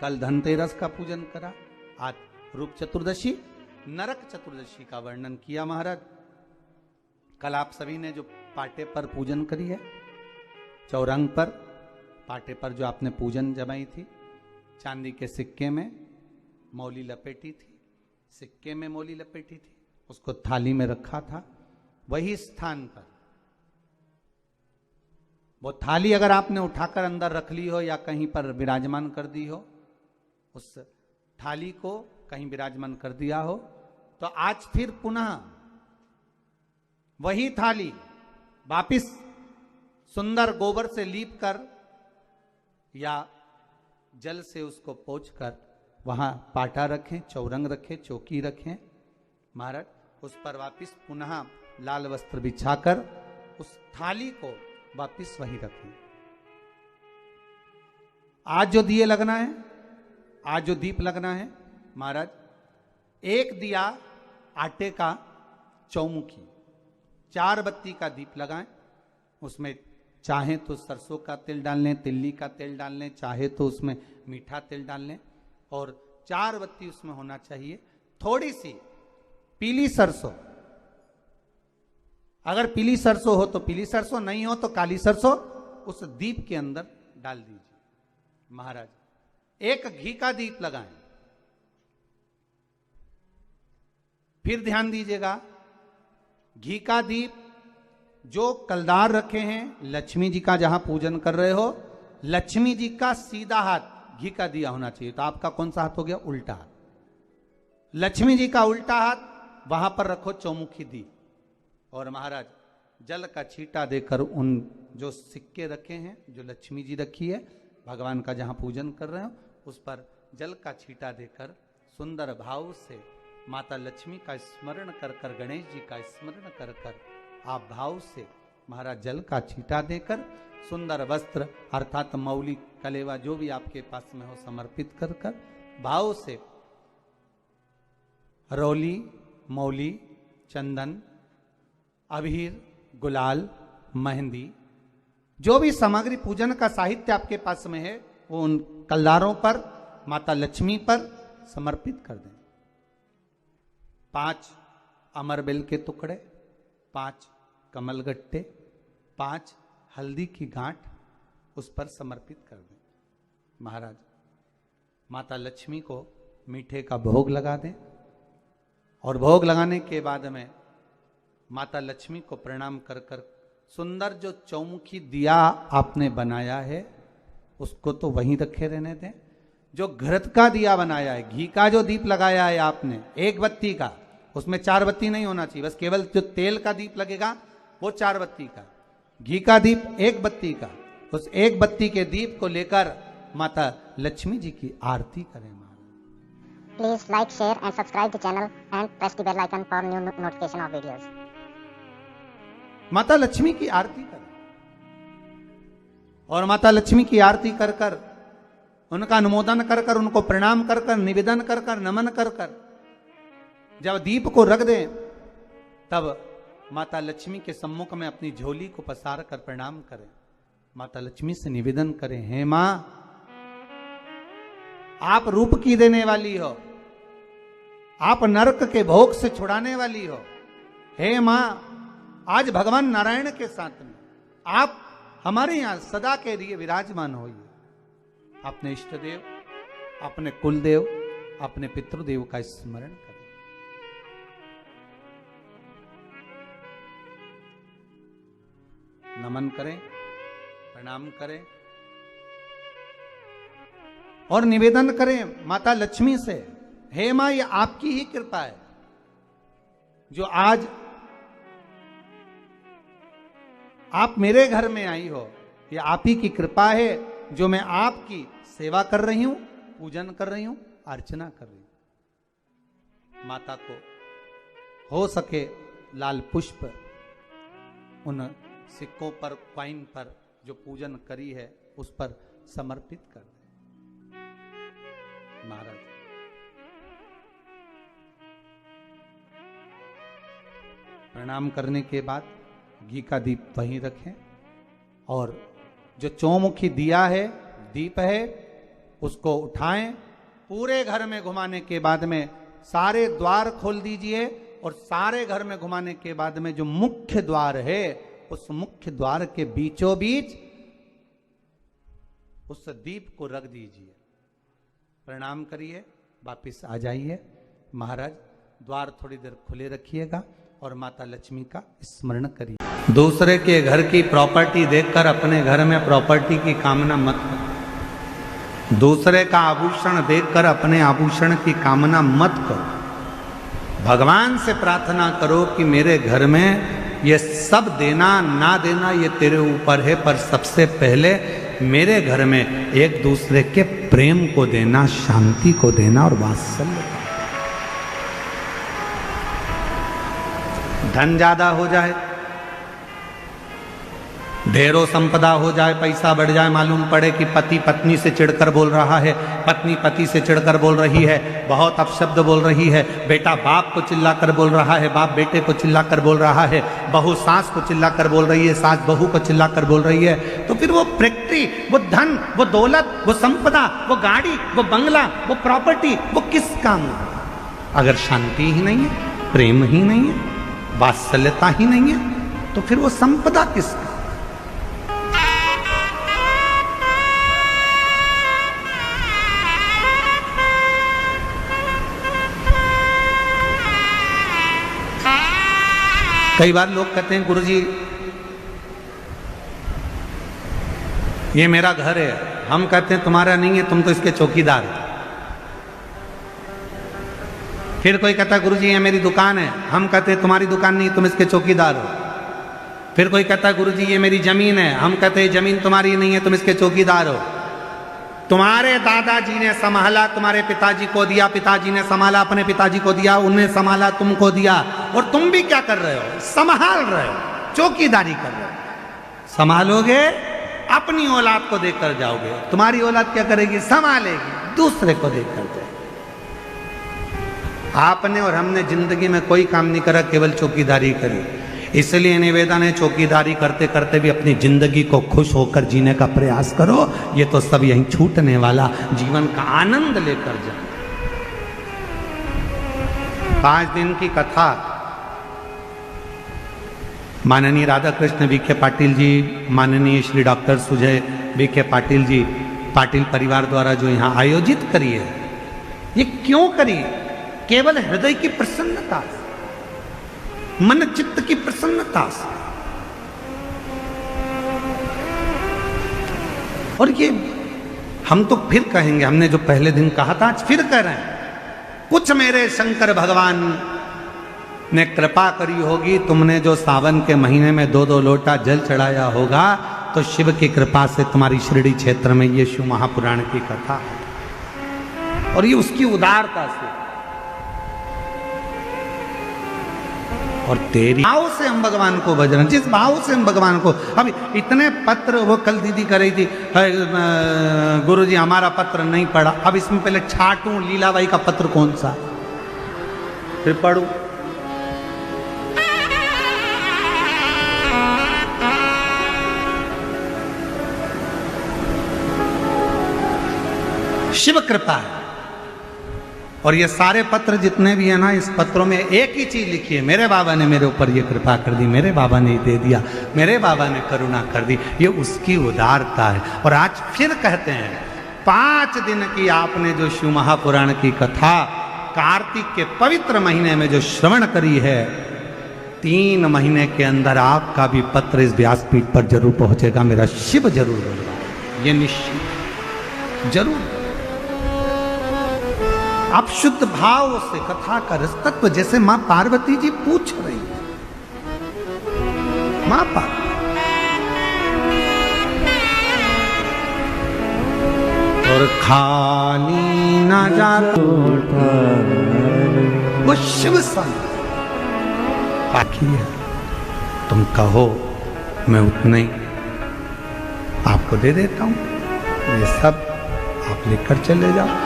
कल धनतेरस का पूजन करा, आज रूप चतुर्दशी, नरक चतुर्दशी का वर्णन किया महाराज। कल आप सभी ने जो पाटे पर पूजन करी है, चौरंग पर पाटे पर जो आपने पूजन जमाई थी, चांदी के सिक्के में मौली लपेटी थी, सिक्के में मौली लपेटी थी, उसको थाली में रखा था। वही स्थान पर वो थाली अगर आपने उठाकर अंदर रख ली हो या कहीं पर विराजमान कर दी हो, उस थाली को कहीं विराजमान कर दिया हो, तो आज फिर पुनः वही थाली वापिस सुंदर गोबर से लीप कर या जल से उसको पोंछ कर वहां पाटा रखें, चौरंग रखें, चौकी रखें महाराज। उस पर वापिस पुनः लाल वस्त्र बिछाकर उस थाली को वापिस वहीं रखें। आज जो दिए लगना है, आज जो दीप लगना है महाराज, एक दिया आटे का चौमुखी, 4 बत्ती का दीप लगाएं। उसमें चाहे तो सरसों का तेल डाल लें, तिल्ली का तेल डाल लें, चाहे तो उसमें मीठा तेल डाल लें, और 4 बत्ती उसमें होना चाहिए। थोड़ी सी पीली सरसों, अगर पीली सरसों हो तो पीली सरसों, नहीं हो तो काली सरसों उस दीप के अंदर डाल दीजिए महाराज। एक घी का दीप लगाएं। फिर ध्यान दीजिएगा, घी का दीप जो कलदार रखे हैं, लक्ष्मी जी का जहां पूजन कर रहे हो, लक्ष्मी जी का सीधा हाथ घी का दिया होना चाहिए। तो आपका कौन सा हाथ हो गया? उल्टा हाथ। लक्ष्मी जी का उल्टा हाथ वहां पर रखो चौमुखी दीप, और महाराज जल का छींटा देकर उन जो सिक्के रखे हैं, जो लक्ष्मी जी रखी है, भगवान का जहां पूजन कर रहे हो, उस पर जल का छींटा देकर सुंदर भाव से माता लक्ष्मी का स्मरण कर कर, गणेश जी का स्मरण कर कर, आप भाव से महाराज जल का छींटा देकर सुंदर वस्त्र अर्थात मौली कलेवा जो भी आपके पास में हो समर्पित कर कर भाव से रौली, मौली, चंदन, अबीर, गुलाल, मेहंदी, जो भी सामग्री पूजन का साहित्य आपके पास में है, वो उन कलदारों पर, माता लक्ष्मी पर समर्पित कर दें। 5 अमरबेल के टुकड़े, 5 कमलगट्टे, 5 हल्दी की गांठ उस पर समर्पित कर दें महाराज। माता लक्ष्मी को मीठे का भोग लगा दें, और भोग लगाने के बाद में माता लक्ष्मी को प्रणाम कर कर सुंदर जो चौमुखी दिया आपने बनाया है उसको तो वहीं रखे रहने दें। जो घृत का दिया बनाया है, घी का जो दीप लगाया है आपने 1 बत्ती का, उसमें 4 बत्ती नहीं होना चाहिए, बस केवल जो तेल का दीप लगेगा वो 4 बत्ती का, घी का दीप 1 बत्ती का, उस 1 बत्ती के दीप को लेकर माता लक्ष्मी जी की आरती करें। Please like, share and subscribe the channel and press the bell icon for new notification of videos. माता लक्ष्मी की आरती करें, और माता लक्ष्मी की आरती कर कर, उनका अनुमोदन कर कर, उनको प्रणाम कर कर, निवेदन कर कर, नमन कर कर जब दीप को रख दें, तब माता लक्ष्मी के सम्मुख में अपनी झोली को पसार कर प्रणाम करें। माता लक्ष्मी से निवेदन करें, हे मां, आप रूप की देने वाली हो, आप नरक के भोग से छुड़ाने वाली हो। हे मां, आज भगवान नारायण के साथ में आप हमारे यहां सदा के लिए विराजमान होइए। अपने इष्ट देव, अपने कुल देव, अपने पितृदेव का स्मरण करें। नमन करें, प्रणाम करें और निवेदन करें माता लक्ष्मी से, हे मां, ये आपकी ही कृपा है जो आज आप मेरे घर में आई हो। ये आप ही की कृपा है जो मैं आपकी सेवा कर रही हूं, पूजन कर रही हूं, अर्चना कर रही हूं। माता को हो सके लाल पुष्प उन सिक्कों पर, क्वाइन पर जो पूजन करी है उस पर समर्पित कर दें महाराज। प्रणाम करने के बाद घी का दीप वहीं रखें, और जो चौमुखी दिया है, दीप है, उसको उठाएं, पूरे घर में घुमाने के बाद में सारे द्वार खोल दीजिए और सारे घर में घुमाने के बाद में जो मुख्य द्वार है उस मुख्य द्वार के बीचों बीच उस दीप को रख दीजिए। प्रणाम करिए, वापिस आ जाइए। महाराज द्वार थोड़ी देर खुले रखिएगा और माता लक्ष्मी का स्मरण करिए। दूसरे के घर की प्रॉपर्टी देखकर अपने घर में प्रॉपर्टी की कामना मत करो। दूसरे का आभूषण देखकर अपने आभूषण की कामना मत करो। भगवान से प्रार्थना करो कि मेरे घर में ये सब देना ना देना ये तेरे ऊपर है, पर सबसे पहले मेरे घर में एक दूसरे के प्रेम को देना, शांति को देना और वात्सल्य। धन ज्यादा हो जाए, ढेरों संपदा हो जाए, पैसा बढ़ जाए, मालूम पड़े कि पति पत्नी से चिढ़कर बोल रहा है, पत्नी पति से चिढ़कर बोल रही है, बहुत अपशब्द बोल रही है, बेटा बाप को चिल्लाकर बोल रहा है, बाप बेटे को चिल्लाकर बोल रहा है, बहू सास को चिल्लाकर बोल रही है, सास बहू को चिल्लाकर बोल रही है, तो फिर वो प्रैक्टी, वो धन, वो दौलत, वो संपदा, वो गाड़ी, वो बंगला, वो प्रॉपर्टी, वो किस काम? अगर शांति ही नहीं है, प्रेम ही नहीं है, वात्सल्यता ही नहीं है, तो फिर वो संपदा किसका? कई बार लोग कहते हैं गुरुजी ये मेरा घर है, हम कहते हैं तुम्हारा नहीं है, तुम तो इसके चौकीदार हो। फिर कोई कहता है गुरुजी ये मेरी दुकान है, हम कहते हैं तुम्हारी दुकान नहीं, तुम इसके चौकीदार हो। फिर कोई कहता है गुरुजी ये मेरी जमीन है, हम कहते हैं जमीन तुम्हारी नहीं है, तुम इसके चौकीदार हो। तुम्हारे दादाजी ने संभाला, तुम्हारे पिताजी को दिया, पिताजी ने संभाला, अपने पिताजी को दिया, उन्हें संभाला, तुमको दिया, और तुम भी क्या कर रहे हो? संभाल रहे हो, चौकीदारी कर रहे हो। संभालोगे अपनी औलाद को देकर जाओगे, तुम्हारी औलाद क्या करेगी? संभालेगी, दूसरे को देकर जाएगी। आपने और हमने जिंदगी में कोई काम नहीं करा, केवल चौकीदारी करी। इसलिए निवेदन है चौकीदारी करते करते भी अपनी जिंदगी को खुश होकर जीने का प्रयास करो। ये तो सब यहीं छूटने वाला, जीवन का आनंद लेकर जाओ। 5 दिन की कथा माननीय राधा कृष्ण विखे पाटिल जी, माननीय श्री डॉक्टर सुजय विखे पाटिल जी, पाटिल परिवार द्वारा जो यहाँ आयोजित करी है, ये क्यों करी? केवल हृदय की प्रसन्नता, मन चित्त की प्रसन्नता से। और ये हम तो फिर कहेंगे, हमने जो पहले दिन कहा था आज फिर कह रहे हैं, कुछ मेरे शंकर भगवान ने कृपा करी होगी, तुमने जो सावन के महीने में 2-2 लोटा जल चढ़ाया होगा, तो शिव की कृपा से तुम्हारी शिरडी क्षेत्र में ये शिव महापुराण की कथा है। और ये उसकी उदारता से और तेरी भाव से हम भगवान को भज रहे हैं, जिस भाव से हम भगवान को। अभी इतने पत्र, वो कल दीदी कर रही थी, गुरुजी हमारा पत्र नहीं पढ़ा। अब इसमें पहले छाटूं लीलाबाई का पत्र कौन सा, फिर पढ़ूं। शिव कृपा है। और ये सारे पत्र जितने भी है ना, इस पत्रों में एक ही चीज लिखी है, मेरे बाबा ने मेरे ऊपर ये कृपा कर दी, मेरे बाबा ने दे दिया, मेरे बाबा ने करुणा कर दी। ये उसकी उदारता है। और आज फिर कहते हैं, 5 दिन की आपने जो शिव महापुराण की कथा कार्तिक के पवित्र महीने में जो श्रवण करी है, 3 महीने के अंदर आपका भी पत्र इस व्यासपीठ पर जरूर पहुंचेगा, मेरा शिव जरूर होगा, ये निश्चित जरूर। आप शुद्ध भाव से कथा का रस तत्व, जैसे मां पार्वती जी पूछ रही है, मां पार्वती, और खाली ना जाता वो शिव सन बाकी है। तुम कहो मैं उतने ही आपको दे देता हूं, ये सब आप लेकर चले जाओ।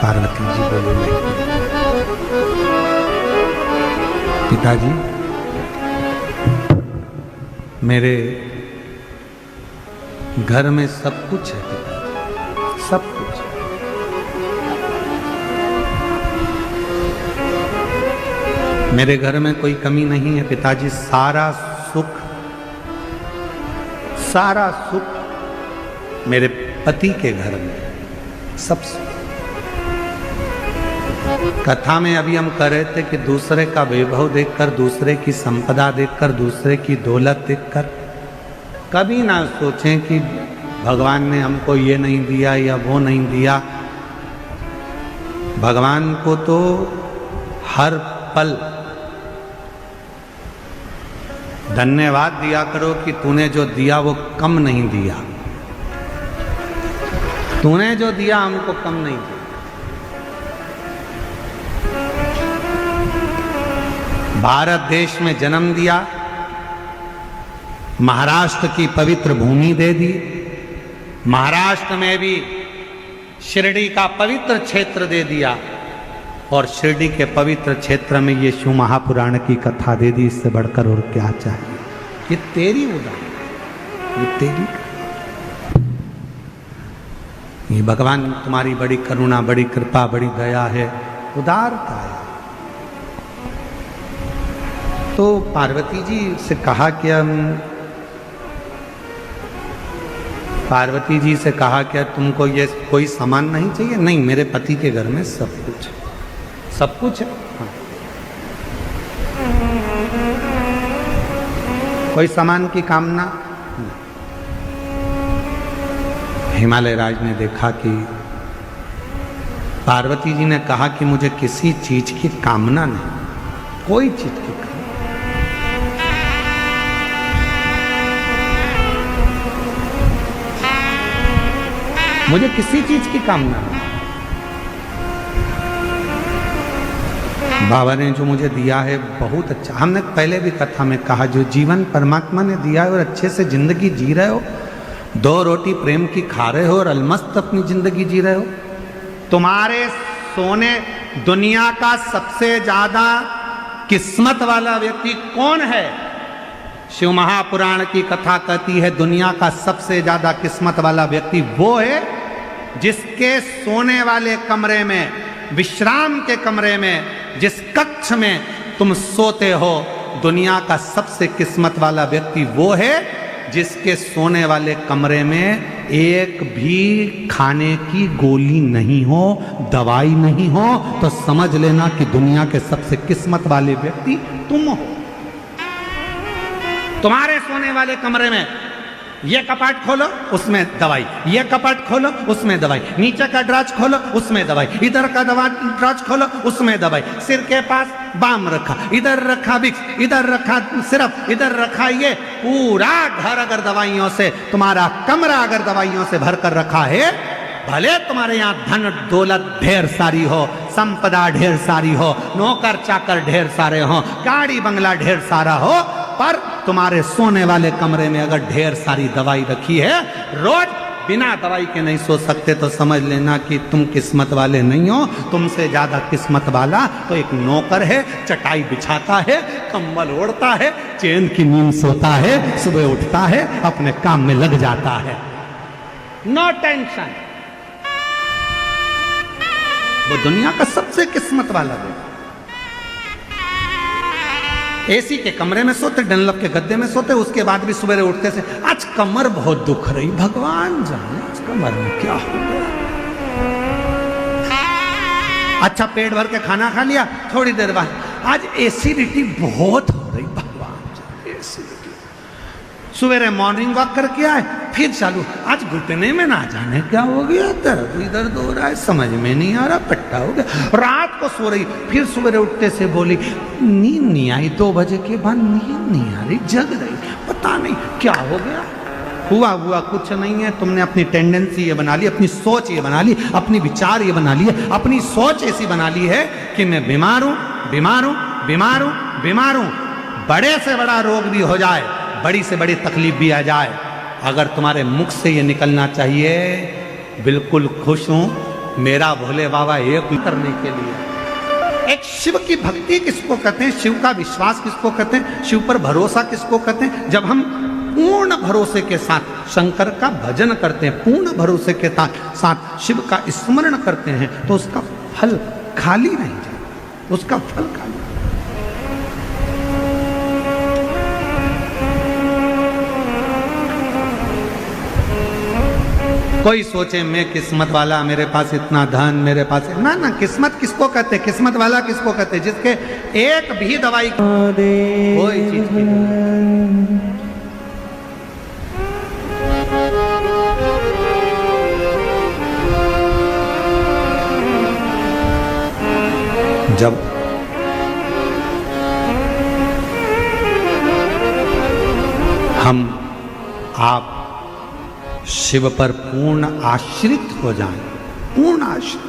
पार्वती जी बोले नहीं। पिताजी मेरे घर में सब कुछ है पिताजी, सब कुछ। मेरे घर में कोई कमी नहीं है पिताजी, सारा सुख मेरे पति के घर में, सब सुख। कथा में अभी हम कह रहे थे कि दूसरे का वैभव देखकर, दूसरे की संपदा देखकर, दूसरे की दौलत देखकर कभी ना सोचें कि भगवान ने हमको ये नहीं दिया या वो नहीं दिया। भगवान को तो हर पल धन्यवाद दिया करो कि तूने जो दिया वो कम नहीं दिया, तूने जो दिया हमको कम नहीं दिया। भारत देश में जन्म दिया, महाराष्ट्र की पवित्र भूमि दे दी, महाराष्ट्र में भी शिरडी का पवित्र क्षेत्र दे दिया और शिरडी के पवित्र क्षेत्र में ये शिव महापुराण की कथा दे दी। इससे बढ़कर और क्या चाहिए? ये तेरी उदार, ये तेरी, ये भगवान तुम्हारी बड़ी करुणा, बड़ी कृपा, बड़ी दया है, उदारता है। तो पार्वती जी से कहा कि पार्वती जी से कहा क्या तुमको ये कोई सामान नहीं चाहिए? नहीं, मेरे पति के घर में सब कुछ है, सब कुछ है। हाँ। कोई सामान की कामना? हिमालय राज ने देखा कि पार्वती जी ने कहा कि मुझे किसी चीज की कामना नहीं, कोई चीज की कामना। मुझे किसी चीज की कामना नहीं। बाबा ने जो मुझे दिया है बहुत अच्छा। हमने पहले भी कथा में कहा, जो जीवन परमात्मा ने दिया है और अच्छे से जिंदगी जी रहे हो, 2 रोटी प्रेम की खा रहे हो और अलमस्त अपनी जिंदगी जी रहे हो। तुम्हारे सोने दुनिया का सबसे ज्यादा किस्मत वाला व्यक्ति कौन है? शिव महापुराण की कथा कहती है दुनिया का सबसे ज्यादा किस्मत वाला व्यक्ति वो है जिसके सोने वाले कमरे में, विश्राम के कमरे में, जिस कक्ष में तुम सोते हो, दुनिया का सबसे किस्मत वाला व्यक्ति वो है जिसके सोने वाले कमरे में एक भी खाने की गोली नहीं हो, दवाई नहीं हो, तो समझ लेना कि दुनिया के सबसे किस्मत वाले व्यक्ति तुम हो। तुम्हारे सोने वाले कमरे में ये कपाट खोलो उसमें दवाई, ये कपाट खोलो उसमें दवाई, नीचे का ड्राज खोलो उसमें दवाई, इधर का ड्राज खोलो उसमें दवाई, सिर के पास बाम रखा, इधर रखा विक्स, इधर रखा सिरप, इधर रखा ये, पूरा घर अगर दवाइयों से, तुम्हारा कमरा अगर दवाइयों से भरकर रखा है, भले तुम्हारे यहाँ धन दौलत ढेर सारी हो, संपदा ढेर सारी हो, नौकर चाकर ढेर सारे हो, गाड़ी बंगला ढेर सारा हो, पर तुम्हारे सोने वाले कमरे में अगर ढेर सारी दवाई रखी है, रोज बिना दवाई के नहीं सो सकते, तो समझ लेना कि तुम किस्मत वाले नहीं हो। तुमसे ज्यादा किस्मत वाला तो एक नौकर है, चटाई बिछाता है, कंबल ओढ़ता है, चैन की नींद सोता है, सुबह उठता है, अपने काम में लग जाता है, नो टेंशन। वो दुनिया का सबसे किस्मत वाला व्यक्ति। एसी के कमरे में सोते, डनलप के गद्दे में सोते, उसके बाद भी सुबह उठते से आज कमर बहुत दुख रही, भगवान जाने आज कमर में क्या हो गया। अच्छा पेट भर के खाना खा लिया, थोड़ी देर बाद आज एसिडिटी बहुत हो रही, भगवान जाने एसिडिटी। सवेरे मॉर्निंग वॉक करके आए, फिर चालू, आज घुटने में ना जाने क्या हो गया, दर्द हो रहा है, समझ में नहीं आ रहा, पट्टा हो गया। रात को सो रही, फिर सवेरे उठते से बोली नींद नहीं आई, 2 बजे के बाद नींद नहीं आ रही, जग रही, पता नहीं क्या हो गया। हुआ कुछ नहीं है, तुमने अपनी टेंडेंसी ये बना ली, अपनी सोच ये बना ली, अपनी विचार ये बना ली है, अपनी सोच ऐसी बना ली है कि मैं बीमार हूं, बीमार हूं, बीमार हूं, बीमार हूं। बड़े से बड़ा रोग भी हो जाए, बड़ी से बड़ी तकलीफ भी आ जाए, अगर तुम्हारे मुख से ये निकलना चाहिए बिल्कुल खुश हूं, मेरा भोले बाबा एक करने के लिए। एक शिव की भक्ति किसको कहते हैं, शिव का विश्वास किसको कहते हैं, शिव पर भरोसा किसको कहते हैं? जब हम पूर्ण भरोसे के साथ शंकर का भजन करते हैं, पूर्ण भरोसे के साथ शिव का स्मरण करते हैं, तो उसका फल खाली नहीं जाता, उसका फल खाली। कोई सोचे मैं किस्मत वाला, मेरे पास इतना धन, मेरे पास ना ना, किस्मत किसको कहते, किस्मत वाला किसको कहते, जिसके एक भी दवाई कोई चीज की जब हम आप शिव पर पूर्ण आश्रित हो जाएं, पूर्ण आश्रित,